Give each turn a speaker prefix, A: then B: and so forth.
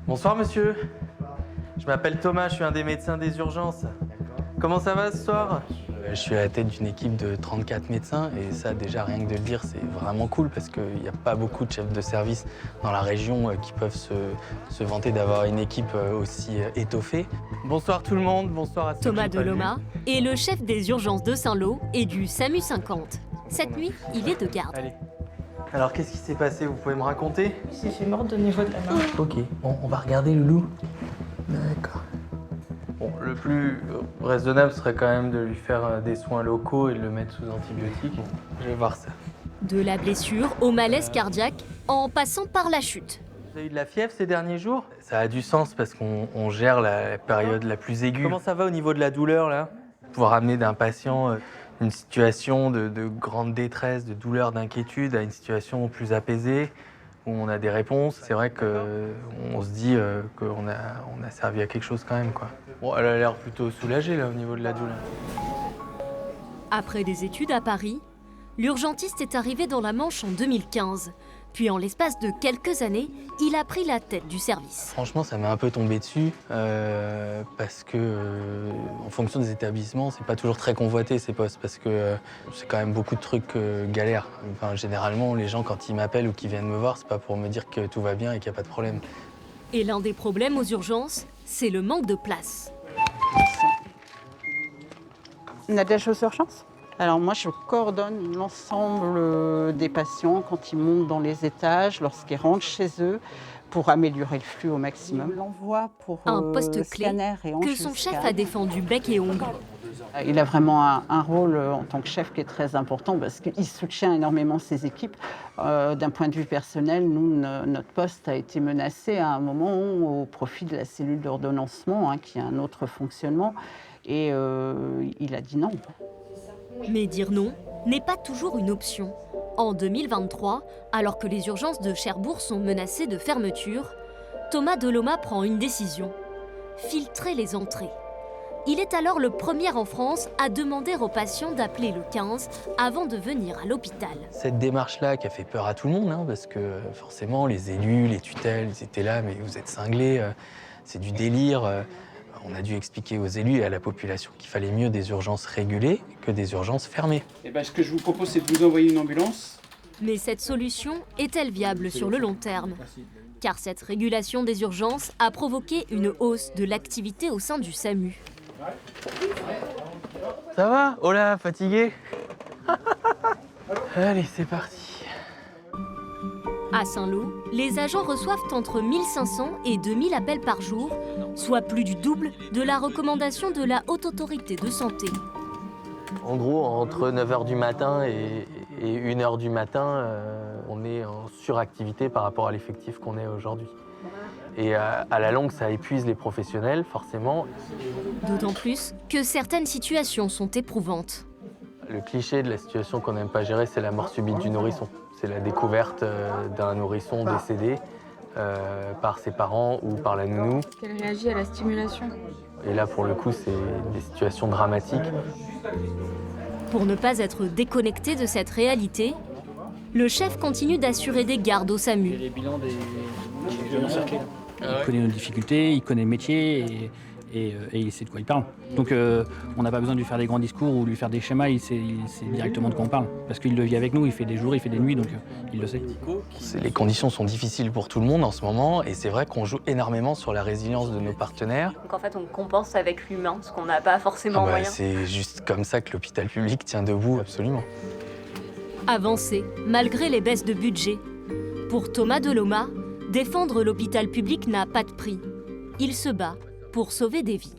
A: Bonsoir monsieur. Je m'appelle Thomas, je suis un des médecins des urgences. Comment ça va ce soir? Je suis à la tête d'une équipe de 34 médecins et ça déjà rien que de le dire c'est vraiment cool parce qu'il n'y a pas beaucoup de chefs de service dans la région qui peuvent se vanter d'avoir une équipe aussi étoffée. Bonsoir tout le monde, bonsoir à ceux
B: Thomas
A: que j'ai pas
B: Deloma est le chef des urgences de Saint-Lô et du SAMU 50. Cette nuit, il est de garde.
A: Allez. Alors qu'est-ce qui s'est passé? Vous pouvez me raconter?
C: J'ai fait mordre au niveau de la main.
A: Ok, bon, on va regarder le loup. D'accord. Bon, le plus raisonnable serait quand même de lui faire des soins locaux et de le mettre sous antibiotiques. Je vais voir ça.
B: De la blessure au malaise cardiaque, en passant par la chute.
A: Vous avez eu de la fièvre ces derniers jours? Ça a du sens parce qu'on gère la période la plus aiguë. Comment ça va au niveau de la douleur là? Pouvoir amener d'un patient une situation de grande détresse, de douleur, d'inquiétude à une situation plus apaisée où on a des réponses. C'est vrai qu'on se dit qu'on a servi à quelque chose quand même, quoi. Bon, elle a l'air plutôt soulagée là au niveau de la douleur.
B: Après des études à Paris, l'urgentiste est arrivé dans la Manche en 2015. Puis en l'espace de quelques années, il a pris la tête du service.
A: Franchement, ça m'est un peu tombé dessus parce que, en fonction des établissements, c'est pas toujours très convoité ces postes parce que c'est quand même beaucoup de trucs galères. Enfin, généralement, les gens quand ils m'appellent ou qu'ils viennent me voir, c'est pas pour me dire que tout va bien et qu'il n'y a pas de problème.
B: Et l'un des problèmes aux urgences, c'est le manque de place.
D: Nadège aux urgences. Alors moi, je coordonne l'ensemble des patients quand ils montent dans les étages, lorsqu'ils rentrent chez eux, pour améliorer le flux au maximum. L'envoi pour
B: Un poste clé que son chef a défendu bec et ongles.
D: Il a vraiment un rôle en tant que chef qui est très important parce qu'il soutient énormément ses équipes. D'un point de vue personnel, nous, notre poste a été menacé à un moment au profit de la cellule d'ordonnancement, qui a un autre fonctionnement, et il a dit non.
B: Mais dire non n'est pas toujours une option. En 2023, alors que les urgences de Cherbourg sont menacées de fermeture, Thomas Deloma prend une décision: filtrer les entrées. Il est alors le premier en France à demander aux patients d'appeler le 15 avant de venir à l'hôpital.
A: Cette démarche-là qui a fait peur à tout le monde, parce que forcément, les élus, les tutelles, ils étaient là, mais vous êtes cinglés, c'est du délire. On a dû expliquer aux élus et à la population qu'il fallait mieux des urgences régulées que des urgences fermées.
E: Ce que je vous propose, c'est de vous envoyer une ambulance.
B: Mais cette solution est-elle viable sur le long terme? Car cette régulation des urgences a provoqué une hausse de l'activité au sein du SAMU.
A: Ça va? Oh là, fatigué? Allez, c'est parti.
B: À Saint-Lô, les agents reçoivent entre 1500 et 2000 appels par jour, soit plus du double de la recommandation de la Haute Autorité de Santé.
A: En gros, entre 9h du matin et 1h du matin, on est en suractivité par rapport à l'effectif qu'on est aujourd'hui. Et à la longue, ça épuise les professionnels, forcément.
B: D'autant plus que certaines situations sont éprouvantes.
A: Le cliché de la situation qu'on n'aime pas gérer, c'est la mort subite du nourrisson. C'est la découverte d'un nourrisson décédé par ses parents ou par la nounou.
C: Qu'elle réagit à la stimulation.
A: Et là, pour le coup, c'est des situations dramatiques.
B: Pour ne pas être déconnecté de cette réalité, le chef continue d'assurer des gardes au SAMU.
F: Les bilans des encerclés. Il connaît nos difficultés, il connaît le métier et il sait de quoi il parle. Donc on n'a pas besoin de lui faire des grands discours ou de lui faire des schémas, il sait directement de quoi on parle. Parce qu'il le vit avec nous, il fait des jours, il fait des nuits, donc il le sait.
A: Les conditions sont difficiles pour tout le monde en ce moment et c'est vrai qu'on joue énormément sur la résilience de nos partenaires.
G: Donc en fait on compense avec l'humain, ce qu'on n'a pas forcément moyen.
A: C'est juste comme ça que l'hôpital public tient debout, absolument.
B: Avancer malgré les baisses de budget. Pour Thomas Deloma, défendre l'hôpital public n'a pas de prix. Il se bat pour sauver des vies.